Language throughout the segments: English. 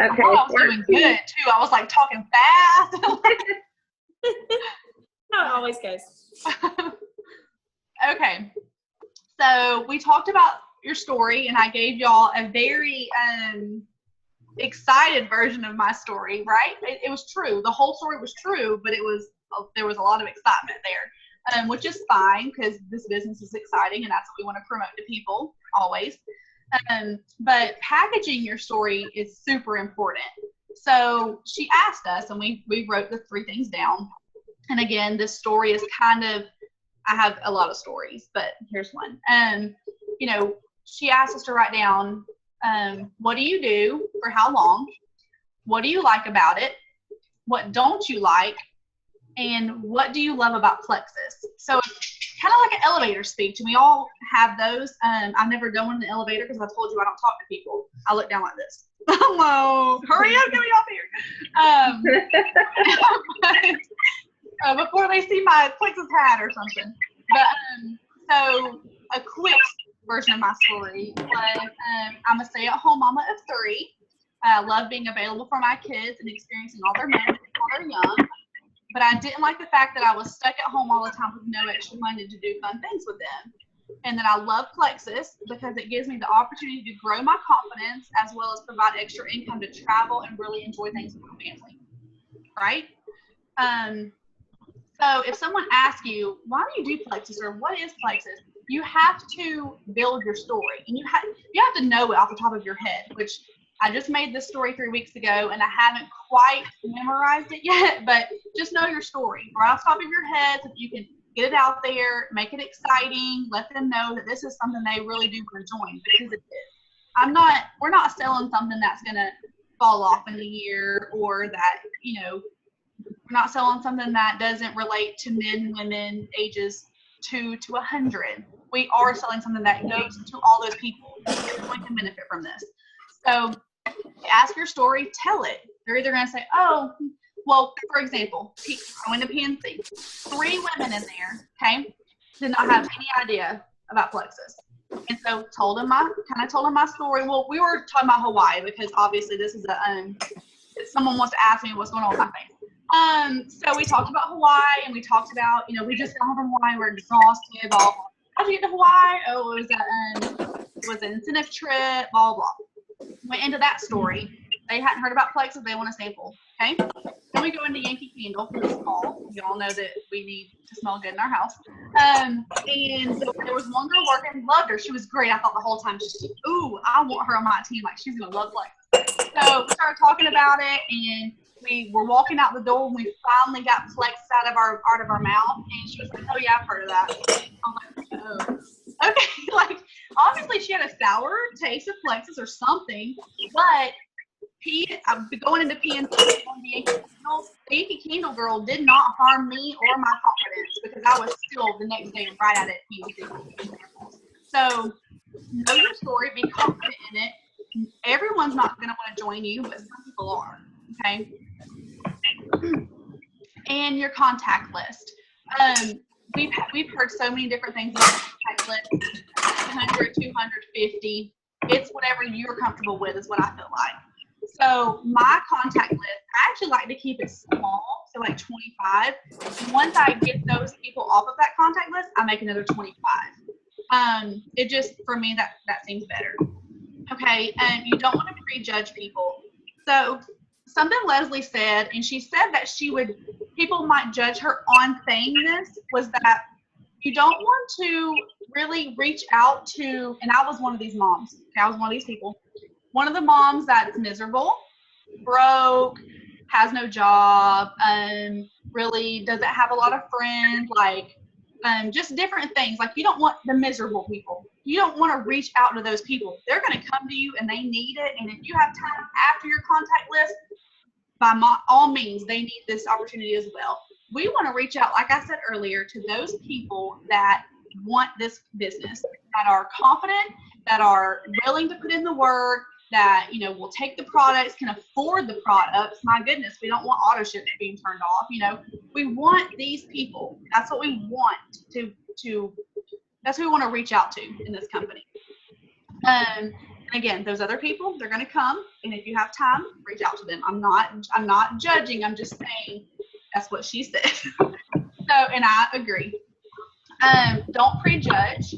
Okay. I thought I was doing good too. I was like talking fast. How it always goes. Okay. So we talked about your story, and I gave y'all a very excited version of my story, right? It was true. The whole story was true, but there was a lot of excitement there, which is fine because this business is exciting, and that's what we want to promote to people always. But packaging your story is super important. So she asked us, and we wrote the 3 things down. And again, this story is kind of, I have a lot of stories, but here's one. She asked us to write down, what do you do for how long? What do you like about it? What don't you like? And what do you love about Plexus? So it's kind of like an elevator speech, and we all have those. I've never done one in the elevator because I told you I don't talk to people. I look down like this. Hello, hurry up, get me off here. Before they see my Plexus hat or something. But so a quick version of my story was I'm a stay-at-home mama of 3. I love being available for my kids and experiencing all their moments while they're young. But I didn't like the fact that I was stuck at home all the time with no extra money to do fun things with them. And that I love Plexus because it gives me the opportunity to grow my confidence as well as provide extra income to travel and really enjoy things with my family. Right? So if someone asks you, why do you do Plexus or what is Plexus? You have to build your story, and you have to know it off the top of your head, which I just made this story 3 weeks ago, and I haven't quite memorized it yet, but just know your story right off the top of your head so that you can get it out there, make it exciting, let them know that this is something they really do want to join, because it is. We're not selling something that's going to fall off in a year, or that, we're not selling something that doesn't relate to men and women ages 2 to 100. We are selling something that goes to all those people. Everyone can benefit from this. So ask your story, tell it. They're either going to say, oh, well, for example, I went to PNC. 3 women in there, okay, did not have any idea about Plexus. And so told them my story. Well, we were talking about Hawaii because obviously this is someone wants to ask me what's going on with my face. So we talked about Hawaii, and we talked about, we just got home from Hawaii, we're exhausted, blah, blah. How'd you get to Hawaii? Oh, it was an incentive trip, blah, blah. Went into that story. They hadn't heard about Plexus, they want a sample, okay? Then we go into Yankee Candle for this fall. You all know that we need to smell good in our house. And so there was one girl working, loved her. She was great. I thought the whole time, I want her on my team. Like, she's going to love Plexus. So we started talking about it, and we were walking out the door, and we finally got Plexus out of our mouth. And she was like, oh, yeah, I've heard of that. I'm like, oh. Okay, like, obviously she had a sour taste of Plexus or something, but I'm going into PNC, the Yankee Candle girl did not harm me or my confidence because I was still the next day right at it PNC. So know your story, be confident in it. Everyone's not going to want to join you, but some people are, okay? And your contact list. We've heard so many different things about contact list, 100, 250. It's whatever you're comfortable with is what I feel like. So my contact list, I actually like to keep it small, so like 25. And once I get those people off of that contact list, I make another 25. It just, for me, that seems better. Okay, and you don't want to prejudge people. So something Leslie said, and she said that people might judge her on saying this, was that you don't want to really reach out to, and I was one of these moms. Okay, I was one of these people. One of the moms that's miserable, broke, has no job, really doesn't have a lot of friends, like just different things. Like, you don't want the miserable people. You don't want to reach out to those people. They're going to come to you and they need it. And if you have time after your contact list, by all means, they need this opportunity as well. We want to reach out, like I said earlier, to those people that want this business, that are confident, that are willing to put in the work, that, will take the products, can afford the products. My goodness, we don't want auto ships being turned off. We want these people. That's what we want that's who we want to reach out to in this company. Again, those other people, they're going to come, and if you have time, reach out to them. I'm not judging. I'm just saying that's what she said. So, and I agree. Don't prejudge.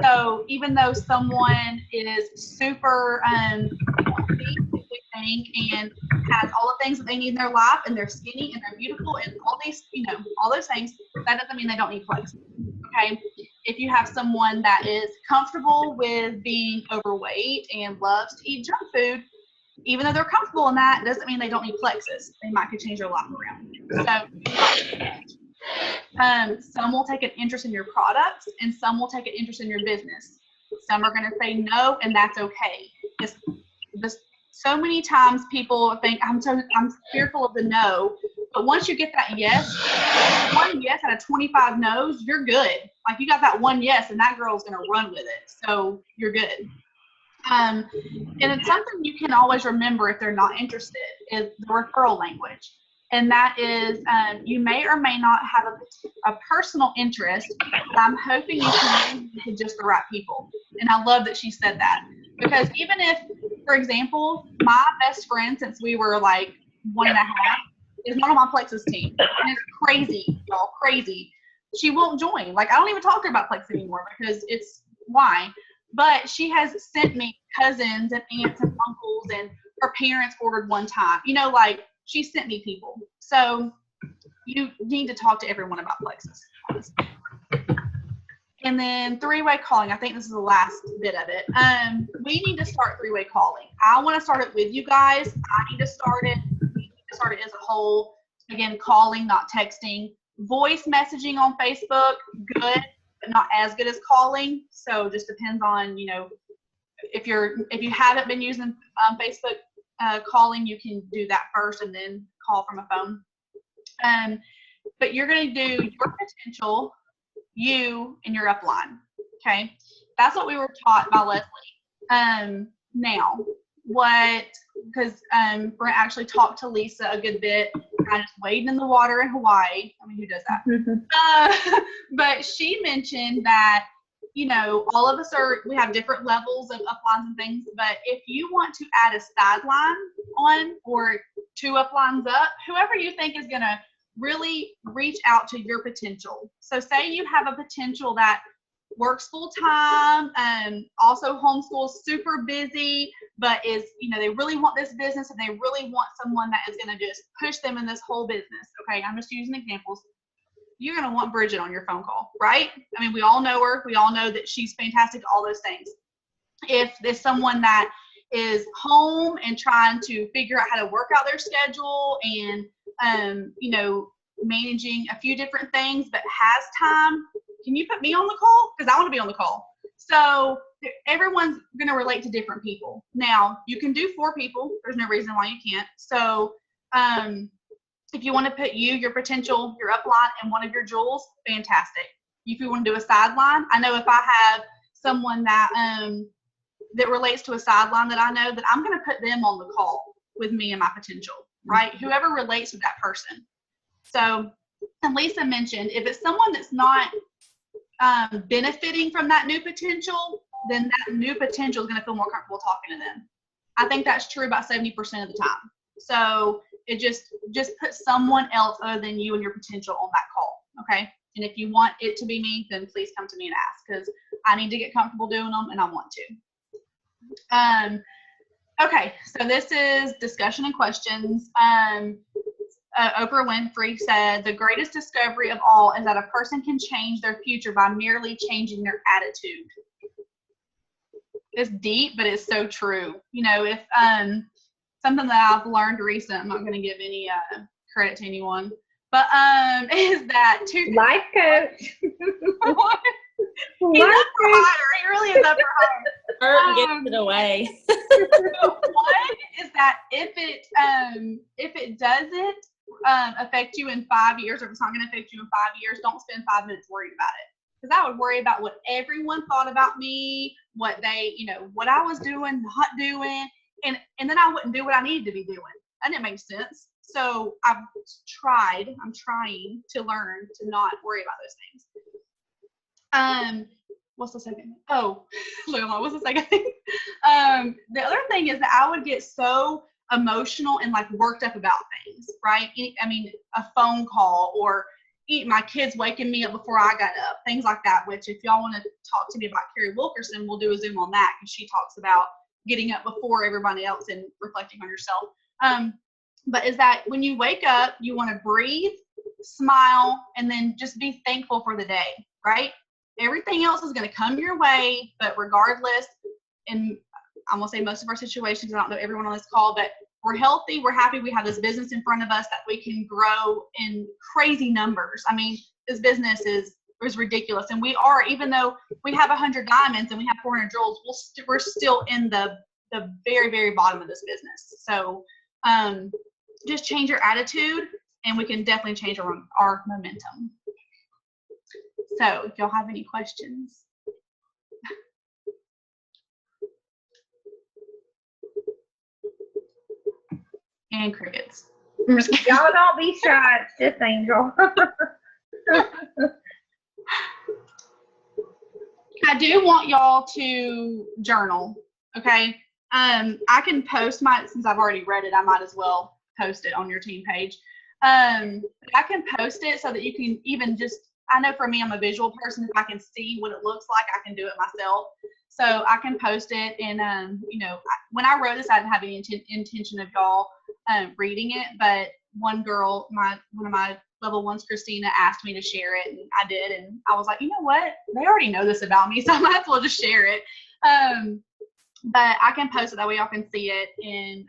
So even though someone is super healthy, we think, and has all the things that they need in their life, and they're skinny and they're beautiful and all these, all those things, that doesn't mean they don't need plexus. Okay. If you have someone that is comfortable with being overweight and loves to eat junk food, even though they're comfortable in that, doesn't mean they don't need plexus. They might could change their life around. So some will take an interest in your products, and some will take an interest in your business. Some are going to say no, and that's okay. So many times people think I'm fearful of the no, but once you get that yes, one yes out of 25 no's, you're good. Like you got that one yes, and that girl's going to run with it. So you're good. And it's something you can always remember if they're not interested is the referral language. And that is, you may or may not have a personal interest, but I'm hoping you can use it to just the right people. And I love that she said that. Because even if, for example, my best friend since we were like 1.5 is not on my plexus team. And it's crazy, y'all, crazy. She won't join. Like, I don't even talk to her about plexus anymore because it's why. But she has sent me cousins and aunts and uncles, and her parents ordered one time. Like, she sent me people. So you need to talk to everyone about plexus. And then three-way calling. I think this is the last bit of it. We need to start three-way calling. I want to start it with you guys. I need to start it. We need to start it as a whole. Again, calling, not texting. Voice messaging on Facebook, good, but not as good as calling. So just depends on, if you haven't been using Facebook calling, you can do that first and then call from a phone. But you're going to do your potential, you, and your upline. Okay, that's what we were taught by Leslie. Now, because we're going to actually talk to Lisa a good bit. I just wading in the water in Hawaii. I mean, who does that? But she mentioned that, all of us we have different levels of uplines and things, but if you want to add a sideline on or 2 uplines up, whoever you think is going to really reach out to your potential. So say you have a potential that works full time and also homeschools, super busy, but is, they really want this business and they really want someone that is going to just push them in this whole business. Okay, I'm just using examples. You're going to want Bridget on your phone call, right? I mean, we all know her. We all know that she's fantastic, all those things. If there's someone that is home and trying to figure out how to work out their schedule and, managing a few different things, but has time, can you put me on the call? Because I want to be on the call. So everyone's going to relate to different people. Now, you can do 4 people. There's no reason why you can't. So if you want to put you, your potential, your upline, and one of your jewels, fantastic. If you want to do a sideline, I know if I have someone that that relates to a sideline that I know, that I'm going to put them on the call with me and my potential, right? Whoever relates to that person. So, and Lisa mentioned, if it's someone that's not benefiting from that new potential, then that new potential is going to feel more comfortable talking to them. I think that's true about 70% of the time. So it just put someone else other than you and your potential on that call, okay? And if you want it to be me, then please come to me and ask, because I need to get comfortable doing them and I want to. Okay, so this is discussion and questions. Oprah Winfrey said, the greatest discovery of all is that a person can change their future by merely changing their attitude. It's deep, but it's so true. If something that I've learned recently, I'm not going to give any credit to anyone, but is that life coach. He's up for hire. He really is up for hire. Gets it away. One is that if it doesn't affect you in 5 years, or if it's not going to affect you in 5 years, don't spend 5 minutes worried about it. Because I would worry about what everyone thought about me, what they, what I was doing, not doing, and then I wouldn't do what I needed to be doing. That didn't make sense. So I'm trying to learn to not worry about those things. what's the second? Oh, what's the second thing? The other thing is that I would get so emotional and like worked up about things, right? I mean, a phone call or my kids waking me up before I got up, things like that, which if y'all want to talk to me about Carrie Wilkerson, we'll do a Zoom on that because she talks about getting up before everybody else and reflecting on yourself. But is that when you wake up, you want to breathe, smile, and then just be thankful for the day, right? Everything else is going to come your way, but regardless, and I'm going to say most of our situations, I don't know everyone on this call, but we're healthy, we're happy, we have this business in front of us that we can grow in crazy numbers. I mean, this business is ridiculous. And we are, even though we have 100 diamonds and we have 400 jewels, we're still in the very, very bottom of this business. So just change your attitude and we can definitely change our momentum. So if y'all have any questions. And crickets. Y'all don't be shy. It's just Angel. I do want y'all to journal, okay? I can post since I've already read it, I might as well post it on your team page. I can post it so that you can even just, I know for me, I'm a visual person. If I can see what it looks like, I can do it myself. So I can post it, and when I wrote this, I didn't have any intention of y'all reading it. But one girl, one of my level ones, Christina, asked me to share it, and I did. And I was like, you know what? They already know this about me, so I might as well just share it. But I can post it that way y'all can see it and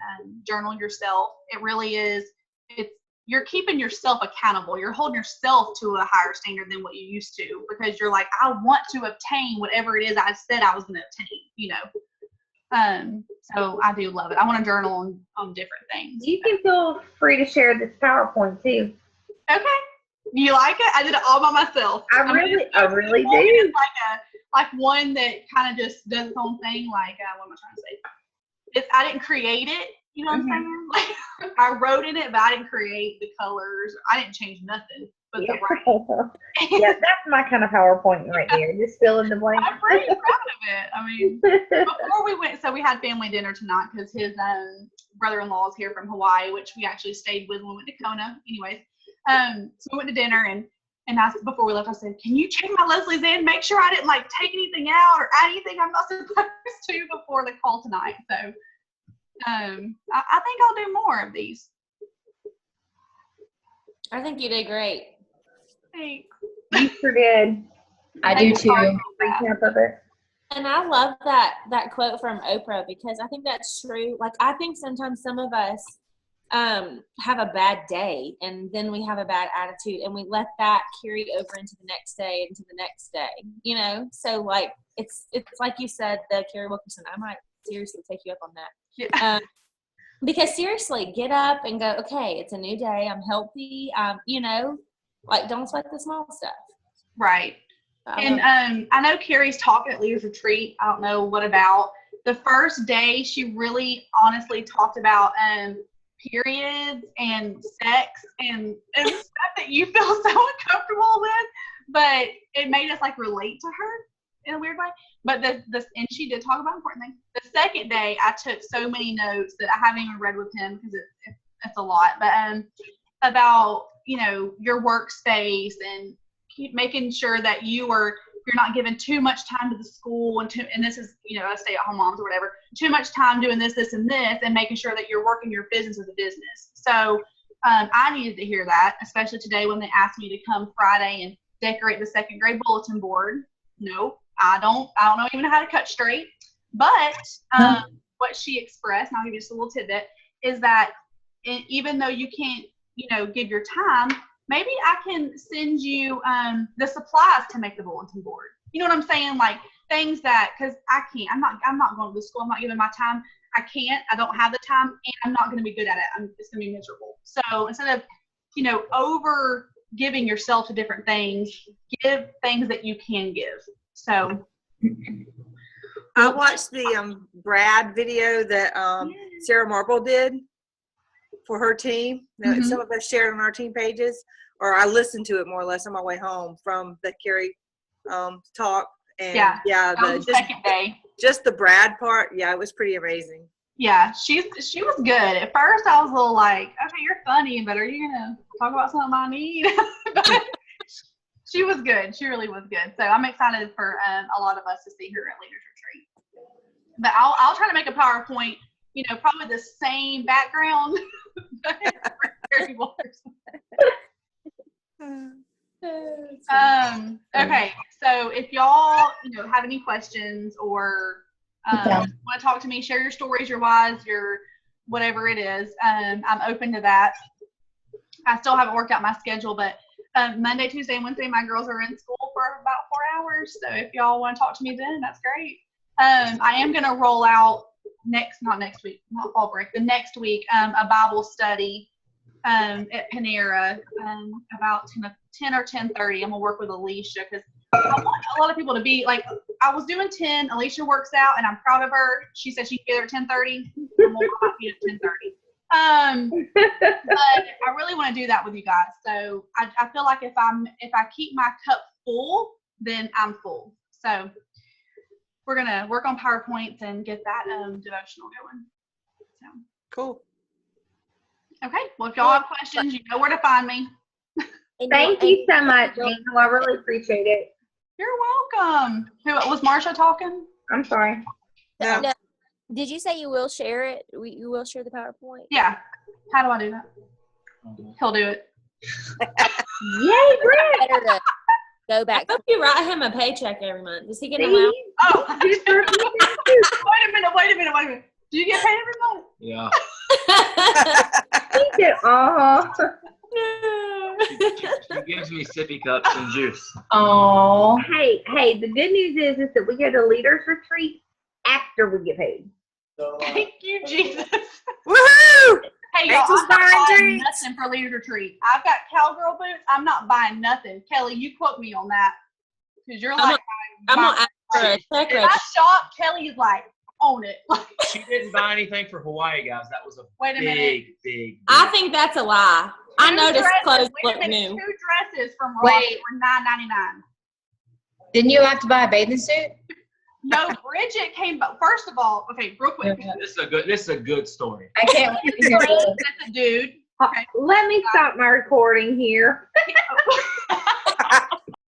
journal yourself. It really is. You're keeping yourself accountable. You're holding yourself to a higher standard than what you used to, because you're like, I want to obtain whatever it is I said I was going to obtain, So I do love it. I want to journal on different things. You can feel free to share this PowerPoint too. Okay. You like it? I did it all by myself. I really do. It's like one that kind of just does its own thing. Like, what am I trying to say? I didn't create it. You know what I'm saying? Like, I wrote in it, but I didn't create the colors. I didn't change nothing but the writing. Yeah, that's my kind of PowerPoint right there. Just fill in the blank. I'm pretty proud of it. I mean, before we went, so we had family dinner tonight because his brother-in-law is here from Hawaii, which we actually stayed with when we went to Kona. Anyways, so we went to dinner, and before we left, I said, can you check my Leslie's in? Make sure I didn't like take anything out or add anything I'm not supposed to before the call tonight. So I think I'll do more of these. I think you did great. Thanks. You sure did. I do too. And I love that quote from Oprah, because I think that's true. Like, I think sometimes some of us have a bad day, and then we have a bad attitude, and we let that carry over into the next day, into the next day, So, like, it's like you said, the Carrie Wilkerson, I might seriously take you up on that. Yeah. Because seriously, get up and go, okay, it's a new day. I'm healthy. Like, don't sweat the small stuff. Right. And I know Carrie's talking at Leaders Retreat. I don't know what about. The first day, she really honestly talked about periods and sex and stuff that you feel so uncomfortable with, but it made us like relate to her in a weird way. But and she did talk about important things. The second day, I took so many notes that I haven't even read with him because it's a lot. But about your workspace and keep making sure that you're not giving too much time to the school and this is a stay-at-home moms or whatever, too much time doing this and this, and making sure that you're working your business as a business. So I needed to hear that, especially today when they asked me to come Friday and decorate the second grade bulletin board. No, I don't know even how to cut straight. But what she expressed, and I'll give you just a little tidbit, is that even though you can't give your time, maybe I can send you the supplies to make the bulletin board. You know what I'm saying? Like things that, because I can't, I'm not going to the school. I'm not giving my time. I can't, I don't have the time, and I'm not going to be good at it. It's going to be miserable. So instead of, over giving yourself to different things, give things that you can give. So. I watched the Brad video that Sarah Marble did for her team. Mm-hmm. Some of us shared on our team pages, or I listened to it more or less on my way home from the Carrie talk, And Yeah. yeah, That was the second day. just the Brad part, yeah, it was pretty amazing. Yeah, she was good. At first, I was a little like, okay, you're funny, but are you gonna talk about something I need? But she was good. She really was good. So I'm excited for a lot of us to see her at Leaders Retreat. But I'll try to make a PowerPoint. Probably the same background. Okay, so if y'all have any questions or want to talk to me, share your stories, your whys, your whatever it is, I'm open to that. I still haven't worked out my schedule, but Monday, Tuesday, and Wednesday, my girls are in school for about 4 hours. So if y'all want to talk to me then, that's great. I am going to roll out not next week, not fall break, the next week, a Bible study at Panera about 10 or 10:30. I'm going to work with Alicia because I want a lot of people to be like, I was doing 10. Alicia works out, and I'm proud of her. She said she'd be there at 10:30. I'm going to be at 10:30. But I really want to do that with you guys. So I feel like if I keep my cup full, then I'm full. So we're gonna work on PowerPoints and get that devotional going. So Cool. Okay. Well, if y'all have questions, you know where to find me. Thank you so much, Angel. I really appreciate it. You're welcome. Who was Marsha talking? I'm sorry. No. No. Did you say you will share it? You will share the PowerPoint? Yeah. How do I do that? He'll do it. Yay, Brett! Better to go back. I hope you write him a paycheck every month. Does he get an See? allowance? Oh, wait a minute. Do you get paid every month? Yeah. He did. She gives me sippy cups and juice. Oh. Hey, the good news is that we go to Leaders Retreat after we get paid. Thank you, Jesus. Woohoo! Hey, y'all, Angel's I'm not buying buying drinks. nothing for Leaders Retreat. I've got cowgirl boots. I'm not buying nothing. Kelly, you quote me on that. Because you're like, I'm going to ask for a check if I register. shop, Kelly's like, own it. She didn't buy anything for Hawaii, guys. That was a Wait a minute. big. I think that's a lie. I Two noticed dresses- clothes wait a look minute, new. 2 dresses from Ross Wait. were $9.99. Didn't you have to buy a bathing suit? No, Bridget came, but first of all, okay, real quick. This is a good story. I can't wait to hear this. That's a dude. Let me stop my recording here.